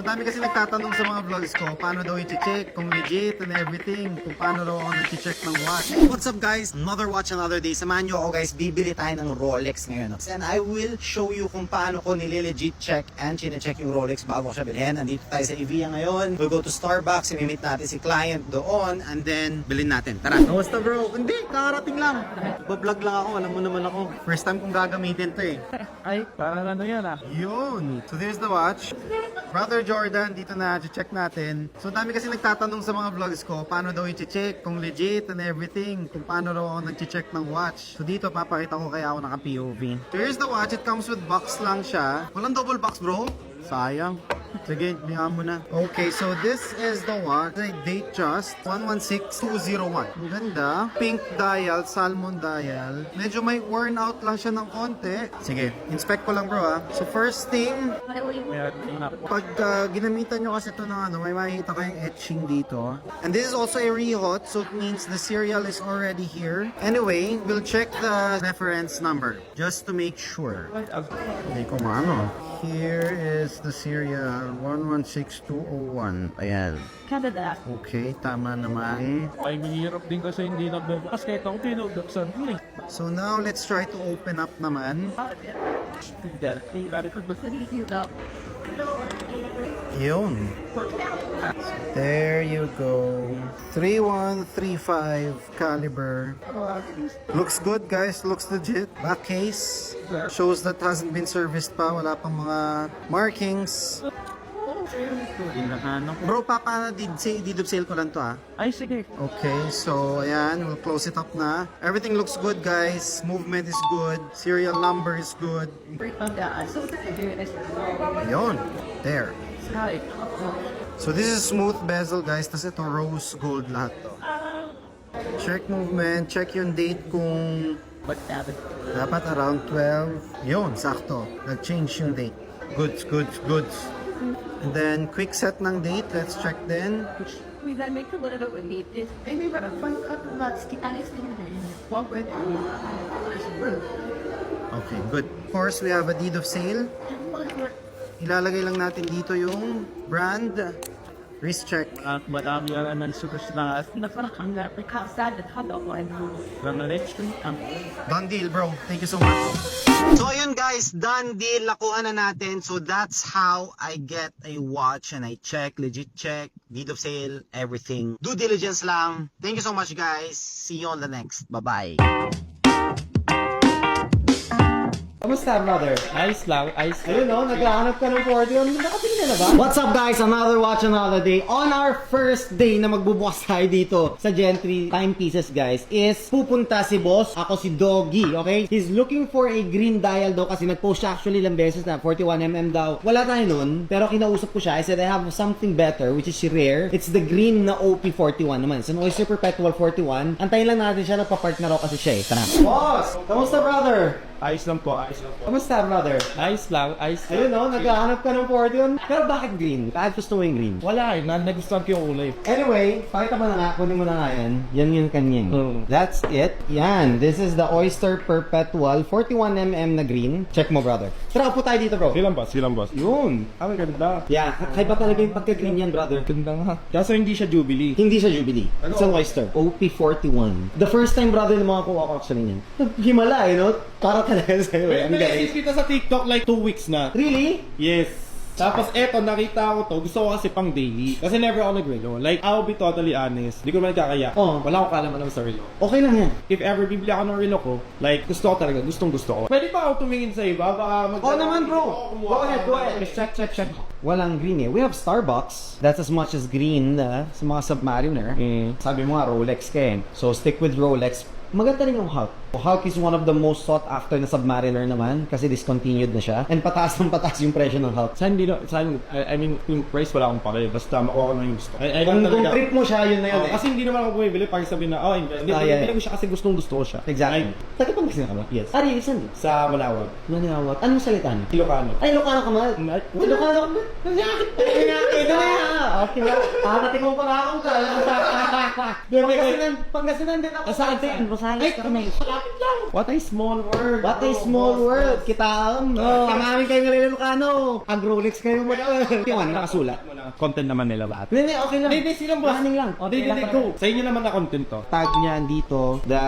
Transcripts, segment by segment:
dami kasi nagtatanong sa mga vlogs ko, paano daw i-check, kung legit and everything, kung paano daw ako nag-check ng watch. What's up guys? Another watch, another day. Samahan nyo ako guys, bibili tayo ng Rolex ngayon. And I will show you kung paano ko nili-legit check and chine-check yung Rolex bago ko siya bilhin. Nandito tayo sa Evia ngayon. We'll go to Starbucks, i-meet natin si client doon, and then bilhin natin. Tara! Kamusta bro? Hindi, kakarating lang. Bablog lang ako, alam mo naman ako. First time kong gagamitin to eh. Ay, parang ano yan ah. Yun. So there's the watch. Brother Jordan, dito na, check natin. So dami kasi nagtatanong sa mga vlogs ko, paano daw i-check, kung legit and everything, kung paano daw ako nag-check ng watch. So dito, papakita ko kaya ako naka-POV. So here's the watch, it comes with box lang siya. Walang double box bro. Sayang. Sige, lihan mo na. Okay, so this is the watch. Date just 116201. Ang ganda. Pink dial, salmon dial. Medyo may worn out lang siya ng konti. Sige, inspect ko lang bro ha. So first thing, pag ginamitan nyo kasi ito ng ano, may makikita kayong etching dito. And this is also a rehot, so it means the serial is already here. Anyway, we'll check the reference number just to make sure. Hindi ko maano. Here is the serial 116201. Ayan. Canada. Okay, tama naman. Ay, mahirap din kasi hindi nagbubukas kahit ako tinubuksan. So now, let's try to open up naman. Yun. There you go. 3135 caliber. Looks good guys, looks legit. Back case. Shows that hasn't been serviced pa. Wala pang mga markings. Bro, papa, deed of sale ko lang to ah. Ay, sige. Okay, so ayan, we'll close it up na. Everything looks good guys. Movement is good. Serial number is good. Ayun, there. So this is smooth bezel guys. Tas ito rose gold lahat to. Check movement, check yung date kung dapat around 12. Yun, sakto. Nag-change yung date. Goods, goods, goods. And then quick set ng date. Let's check then. We then make a little bit with meat. It's maybe about a fun cut of that stick and it's what with Okay, good. Of course, we have a deed of sale. Ilalagay lang natin dito yung brand. Wrist check. Madami yan ang superstar. Done deal, bro. Thank you so much. So, ayun guys, done deal. Nakuha na natin. So, that's how I get a watch and I check, legit check, deed of sale, everything. Due diligence lang. Thank you so much, guys. See you on the next. Bye-bye. Kamusta, brother? Ayos lang, ayos lang. Ayun, no? Naghahanap ka ng 41. Nakapili na ba? What's up, guys? Another watch, another day. On our first day na magbubukas tayo dito sa Gentry Timepieces, guys, is pupunta si boss. Ako si Doggy, okay? He's looking for a green dial daw kasi nag-post siya actually ilang beses na 41mm daw. Wala tayo nun, pero kinausap ko siya. I said, I have something better, which is rare. It's the green na OP41 naman. It's an Oyster Perpetual 41. Antayin lang natin siya, nagpa-park na raw kasi siya eh. Tara. Boss! Kamusta, brother? Ayos lang po, ayos lang po. Kamusta, brother? Ayos lang, ayos lang. Ayun, no? Naghahanap ka ng 41. Pero bakit green? Bakit gusto mo yung green? Wala eh, nagustuhan ko yung kulay. Anyway, pakita mo na nga. Kunin mo na nga yan. Yan yung kanyang. That's it. Yan. This is the Oyster Perpetual 41mm na green. Check mo, brother. Tara, upo tayo dito, bro. Silang boss. Yun. Ah, ganda. Yeah. Kaiba talaga yung pagka-green yan, brother. Ganda nga. Kaso hindi siya Jubilee. Hindi siya Jubilee. It's an Oyster. OP41. The first time, brother, na makakuha ko actually niyan. Himala, you know? Para talaga sa'yo eh. Ang galing. Kita sa TikTok like 2 weeks na. Really? Yes. Tapos eto, nakita ko to. Gusto ko kasi pang daily. Kasi never ako nag-relo. Like, I'll be totally honest. Hindi ko naman kakaya. Oh. Wala akong kalam-alam sa relo. Okay lang yan. If ever bibili ako ng relo ko, like, gusto ko talaga. Gustong gusto ko. Pwede ba ako tumingin sa iba? Baka Oo naman, bro. Go ahead. Check. Walang green eh. We have Starbucks. That's as much as green sa mga Submariner. Sabi mo nga, Rolex ka eh. So, stick with Rolex. Maganda rin yung Hulk. Hulk is one of the most sought after na Submariner naman kasi discontinued na siya. And pataas ng pataas yung presyo ng Hulk. I mean, yung price wala akong pakay. Basta makuha ko na yung gusto. Kung trip mo siya, yun na yun eh. Kasi hindi naman ako bumibili para sabihin na, hindi ko siya kasi gustong gusto ko siya. Exactly. Taga Pangasinan ka ba? Yes. Ari, saan? Sa Malawag. Anong salita niyo? Ilocano. Ay, Ilocano ka man. Ilocano ka man. Okay lang. Kakatikong pa nga akong Pangasinan din ako. Saan din? Rosales kami. Malapit lang. What a small world. What a small world. Kitaan. Kamamin kayo ng Ilocano. Agrolex kayo mo na. Yung nakasulat. Content naman nila lahat. Hindi, okay lang. Hindi, silang boss. Running lang. Hindi, go. Sa inyo naman na content to. Tag niya dito, the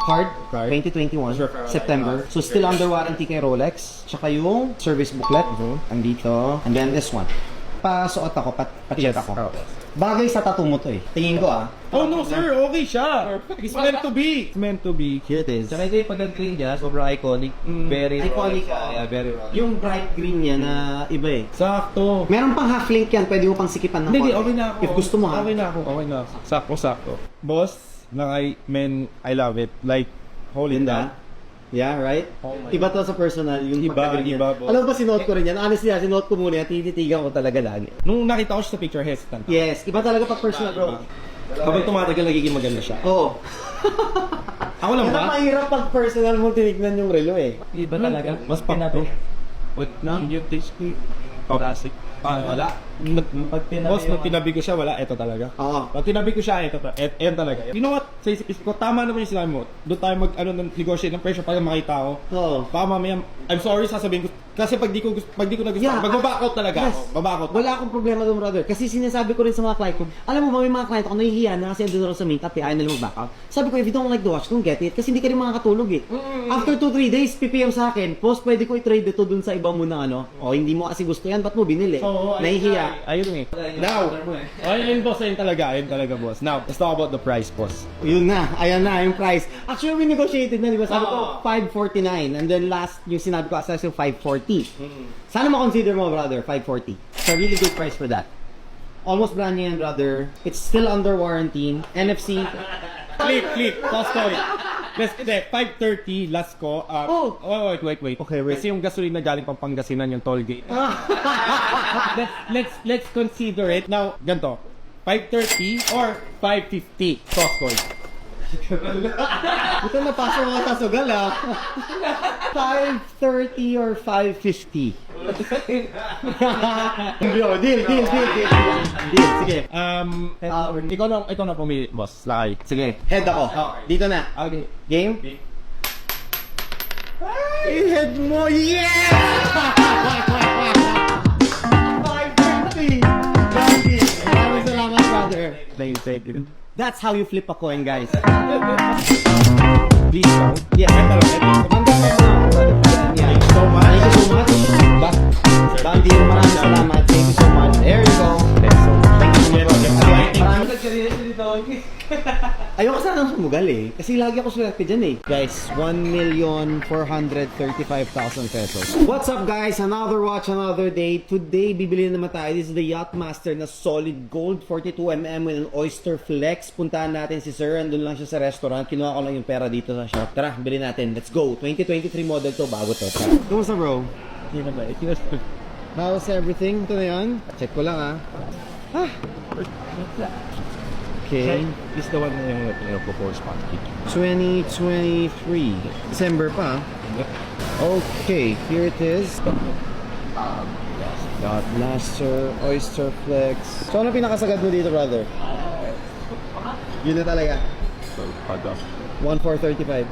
card, 2021, September. So still under warranty kay Rolex. Tsaka yung service booklet, andito. And then this one. Pasuot ako, pat-check ako. Bagay sa tattoo mo to eh. Tingin ko Oh no sir, okay siya. It's meant to be. It's meant to be. Here it is. Tsaka ito yung pag-green niya, sobrang iconic. Very Iconic. Yeah, very raw. Yung bright green niya na iba eh. Sakto. Meron pang half link yan, pwede mo pang sikipan ng Hindi, konti. okay na ako. If gusto mo ha. Okay na ako. Sakto. Boss, men, I love it. Like, holy Ganda. Yeah, right? Oh my Iba to sa personal, yung Iba, pagka-ganyan. iba, boss. Alam mo ba, sinuot ko rin yan? Honestly, sinuot ko muna yan, tinitigan ko talaga lagi. Nung nakita ko siya sa picture, hesitant. Yes, iba talaga pag personal, bro. Habang tumatagal, nagiging maganda siya. Oo. Ako lang Kaya ba? mahirap pag personal mo tinignan yung relo eh. Iba talaga. Mas pinato. What na? Yung taste ko. Classic. Wala. Pag Boss, nung tinabi ko siya, wala. Ito talaga. Oo. Pag tinabi ko siya, ito talaga. You know what? Sa isip ko, tama naman yung sinabi mo. Doon tayo negotiate ng pressure para makita ko. Oo. Baka mamaya, I'm sorry, sasabihin ko. Kasi pag di ko nagustuhan, Yeah, mag-back out talaga yes. ako. Baback out. Wala akong problema doon, brother. Kasi sinasabi ko rin sa mga client ko, alam mo ba, may mga client ako nahihiya na kasi andun ako sa meetup, ayaw nila mag-back out. Sabi ko, if you don't like the watch, don't get it. Kasi hindi ka rin makakatulog eh. After 2-3 days, PPM sa akin, post, pwede ko i-trade ito dun sa iba mo na ano. O, hindi mo kasi gusto yan, ba't mo binili? So, Nahihiya. Ayun eh. Now, ayun boss, ayun talaga, boss. Now, let's talk about the price, boss. Yun na, ayan na, yung price. Actually, we negotiated na, di ba? Sabi ko, 549. And then last, yung sinabi ko, asas yung 540. Sana ma-consider mo, brother, 540. It's a really good price for that. Almost brand new yan, brother. It's still under warranty. NFC. Click, Costco. Let's 530 last ko. Oh. Wait. Okay, wait. Kasi yung gasolina galing pang Pangasinan yung toll gate. let's consider it. Now, ganito. 530 or 550 Costco. Ito napasok ako sa sugal, ah. 530 or 550. Deal. Sige. Ikaw na pumili, boss. Lakay. Sige. Head ako. Dito na. Okay. Game? I-head mo! Yes! 550! Gandhi! Maraming salamat, brother. Thank you. That's how you flip a coin, guys. Please count. Yes. Hanggang na, brother. Thank you so much. Gandhi, maraming salamat. Thank you so much. There you go. Thank you so much. Ayoko sana sumugal eh. Kasi lagi ako swerte dyan eh. Guys, 1,435,000 pesos. What's up guys? Another watch, another day. Today, bibili naman tayo. This is the Yachtmaster na solid gold 42mm with an Oyster Flex. Puntahan natin si Sir. Andun lang siya sa restaurant. Kinuha ko lang yung pera dito sa shop. Tara, bili natin. Let's go. 2023 model to. Bago to. Tara. Kumusta bro? Hindi na ba? How's everything? Ito na yan. Check ko lang ah. Okay. Is the one na yung propose pa. 2023. December pa. Okay, here it is. Yachtmaster, Oyster Flex. So ano pinakasagad mo dito, brother? Yun na talaga. 1,435.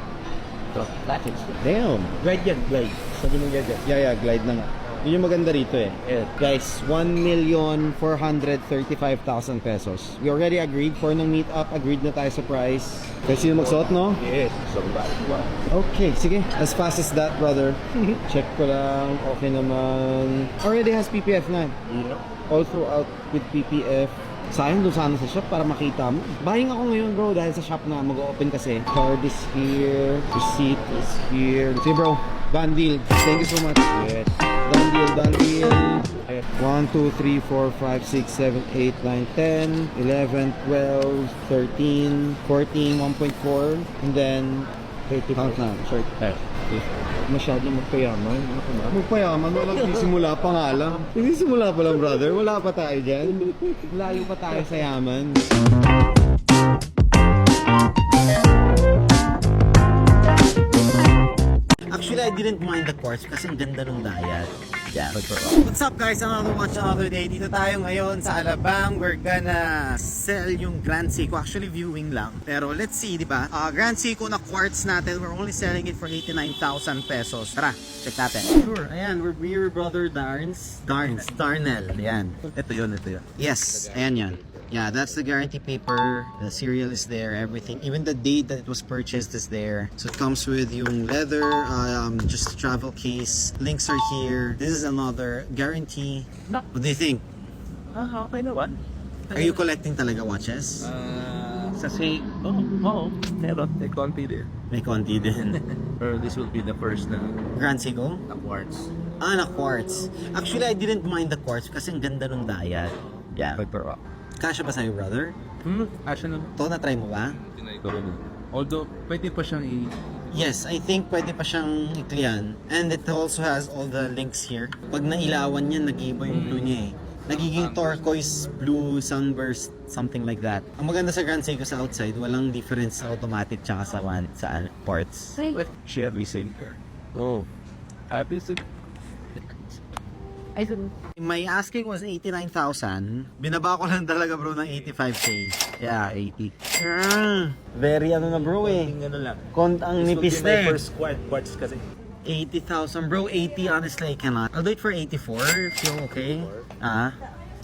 Damn. Glide yan, glide. Sabi mo glide yan. Yeah, glide na nga. Yun yung maganda rito eh. Guys, 1,435,000 pesos. We already agreed for ng meet-up. Agreed na tayo sa price. Kasi sino magsuot, no? Yes. So, Okay, sige. As fast as that, brother. Check ko lang. Okay naman. Already has PPF na. All throughout with PPF. Sayang doon sana sa shop para makita mo. Buying ako ngayon, bro, dahil sa shop na mag-open kasi. Card is here. Receipt is here. Sige, bro. Done deal. Thank you so much. yes. Done deal. 1, 2, 3, 4, 5, 6, 7, 8, 9, 10, 11, 12, 13, 14, 1.4, and then 30 count na. Short. Masyado magpayaman. Ano ka ba? Magpayaman, walang simula pa nga lang. Hindi simula pa lang, brother. Wala pa tayo dyan. Layo pa tayo sa yaman. Actually, I didn't mind the quartz kasi ang ganda ng dial. Yeah. What's up guys? Another watch, another day. Dito tayo ngayon sa Alabang. We're gonna sell yung Grand Seiko. Actually viewing lang. Pero let's see, di ba? Grand Seiko na quartz natin. We're only selling it for 89,000 pesos. Tara, check natin. Sure. Ayan, we're Beer Brother Darnell. Ayan. Ito yun. Yes, ayan yan. Yeah, that's the guarantee paper. The serial is there, everything. Even the date that it was purchased is there. So it comes with yung leather, just travel case. Links are here. This is another guarantee. What do you think? Okay naman. Are you collecting talaga watches? Sa say, meron. May konti din. May konti din. Or this will be the first na Grand Seiko? quartz. Na quartz. Actually, I didn't mind the quartz kasi ang ganda nung dial. Yeah. Pero, Kasha ba sa'yo, brother? actually, Ito, na-try mo ba? tinay ko rin. Although, pwede pa siyang Yes, I think pwede pa siyang iklian. And it also has all the links here. Pag nailawan yan, nag-iiba yung blue niya eh. Nagiging turquoise blue sunburst, something like that. Ang maganda sa Grand Seiko sa outside, walang difference sa automatic tsaka sa ports. Chevy Silver. Oh. Happy to... I don't My asking was 89,000. Binaba ko lang talaga bro ng 85k. Yeah, 80. Very ano na bro eh. Ano lang. Ang nipis na eh. first quartz kasi. 80,000 bro, 80 honestly I cannot. I'll do it for 84 if you're okay.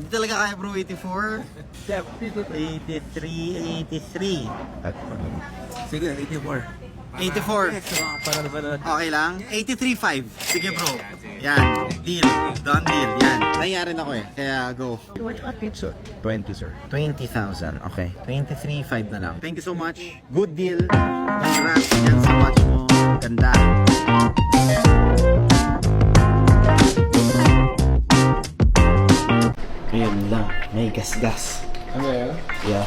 Hindi talaga kaya bro 84. 83, 83. Sige, 84. 84. Para naman Okay lang? 83.5. Sige bro. Yan. Deal. Done deal. Yan. Nangyari na ko eh. Kaya go. watch what it's 20, sir. 20,000. Okay. 23.5 na lang. Thank you so much. Good deal. Congrats yan sa watch mo. Ganda. Ayun lang. May gas-gas. Ano yan? Yeah.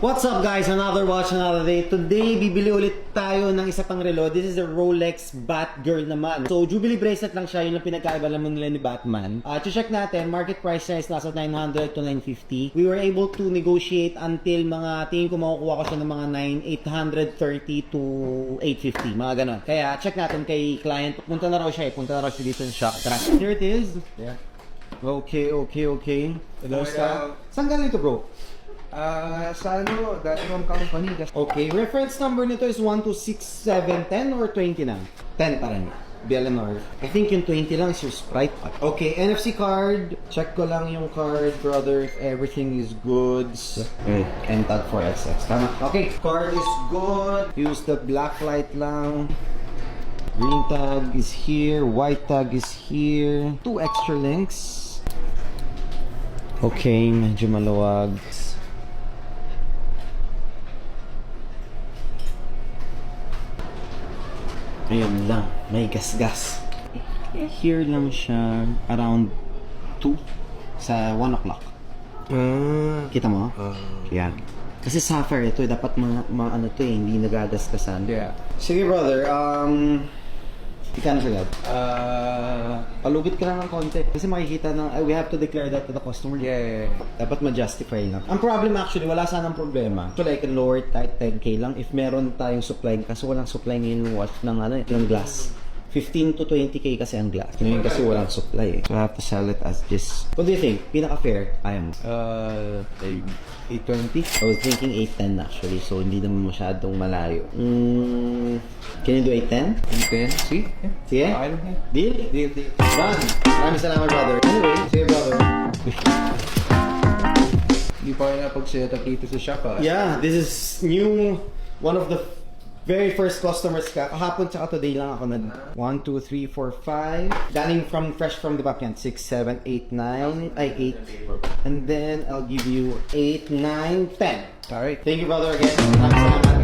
What's up guys? Another watch, another day. Today, bibili ulit tayo ng isa pang relo. This is the Rolex Batgirl naman. So, Jubilee bracelet lang siya. Yun ang pinagkaiba naman nila ni Batman. Check natin, market price siya is nasa 900 to 950. We were able to negotiate until mga, tingin ko makukuha ko siya ng mga 830 to 850. Mga ganon. Kaya, check natin kay client. Punta na raw siya eh. Punta na raw siya dito sa shop. Tara. Here it is. Yeah. Okay. Hello, sir. Saan galing ito bro? Sa ano, dati ng company. Okay, reference number nito is 126710 or 20 na? 10 pa rin. BLMR. I think yung 20 lang is your Sprite. Okay, NFC card. Check ko lang yung card, brother, if everything is good. And tag for XX. Tama. Okay, card is good. Use the black light lang. Green tag is here. White tag is here. 2 extra links. Okay, medyo maluwag. Ayun lang, may gas-gas. Here lang siya, around 2 sa 1 o'clock. Kita mo? Yan. Kasi sapphire ito, dapat ano to eh, hindi nagagasgasan. Yeah. Sige brother, ikano siya gab? Palugit ka lang ng konti. Kasi makikita na, we have to declare that to the customer. Yeah. Dapat ma-justify lang. Ang problem actually, wala sanang problema. So like, lower type 10k lang if meron tayong supply. Kasi walang supply ngayon watch ng, ng glass. 15 to 20k kasi ang glass. Ngayon kasi walang supply eh. So I have to sell it as this. What do you think? Pinaka-fair? Ayaw mo? 820. I was thinking 810 actually. So hindi naman masyadong malayo. Can you do 810? 810. See? Sige? Okay lang yan. Deal? Deal. Done! Maraming salamat brother. Anyway, sige brother. Hindi pa kayo napag-set up dito sa shop ah. Yeah, this is new. One of the very first customers ka. Kahapon tsaka today lang ako nag 1, 2, 3, 4, 5. Galing fresh from the back yan. 6, 7, 8, 9. Ay, 8. And then, I'll give you 8, 9, 10. Alright. Thank you brother again. Maraming salamat.